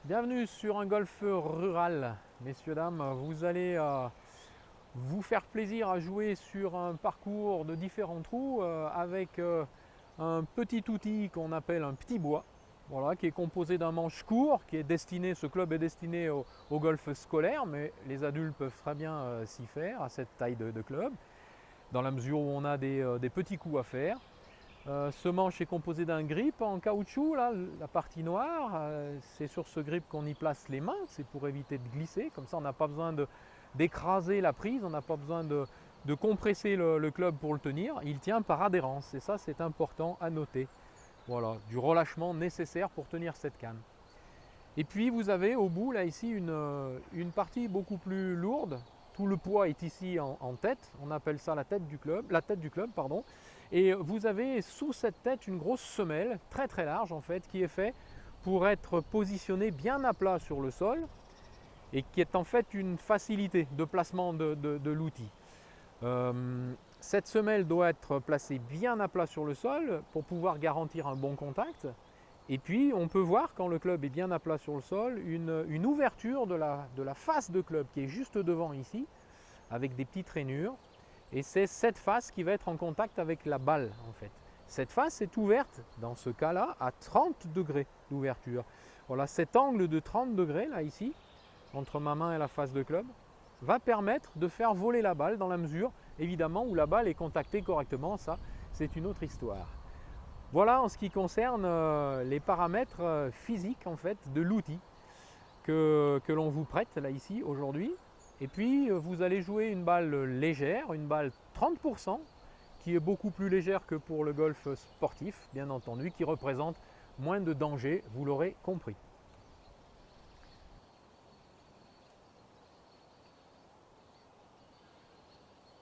Bienvenue sur un golf rural, messieurs, dames. Vous allez vous faire plaisir à jouer sur un parcours de différents trous avec un petit outil qu'on appelle un petit bois, voilà, qui est composé d'un manche court, qui est destiné, ce club est destiné au golf scolaire, mais les adultes peuvent très bien s'y faire à cette taille de club, dans la mesure où on a des petits coups à faire. Ce manche est composé d'un grip en caoutchouc, là, la partie noire, c'est sur ce grip qu'on y place les mains, c'est pour éviter de glisser, comme ça on n'a pas besoin d'écraser la prise, on n'a pas besoin de compresser le club pour le tenir, il tient par adhérence et ça c'est important à noter. Voilà, du relâchement nécessaire pour tenir cette canne. Et puis vous avez au bout là ici une partie beaucoup plus lourde. Tout le poids est ici en tête, on appelle ça la tête du club, pardon. Et vous avez sous cette tête une grosse semelle, très large en fait, qui est faite pour être positionnée bien à plat sur le sol et qui est en fait une facilité de placement de l'outil. Cette semelle doit être placée bien à plat sur le sol pour pouvoir garantir un bon contact. Et puis on peut voir, quand le club est bien à plat sur le sol, une ouverture de la face de club qui est juste devant ici, avec des petites rainures. Et c'est cette face qui va être en contact avec la balle en fait. Cette face est ouverte, dans ce cas-là, à 30 degrés d'ouverture. Voilà, cet angle de 30 degrés là ici, entre ma main et la face de club, va permettre de faire voler la balle dans la mesure, évidemment, où la balle est contactée correctement. Ça, c'est une autre histoire. Voilà en ce qui concerne les paramètres physiques en fait de l'outil que l'on vous prête là ici aujourd'hui. Et puis vous allez jouer une balle légère, une balle 30%, qui est beaucoup plus légère que pour le golf sportif, bien entendu, qui représente moins de danger, vous l'aurez compris.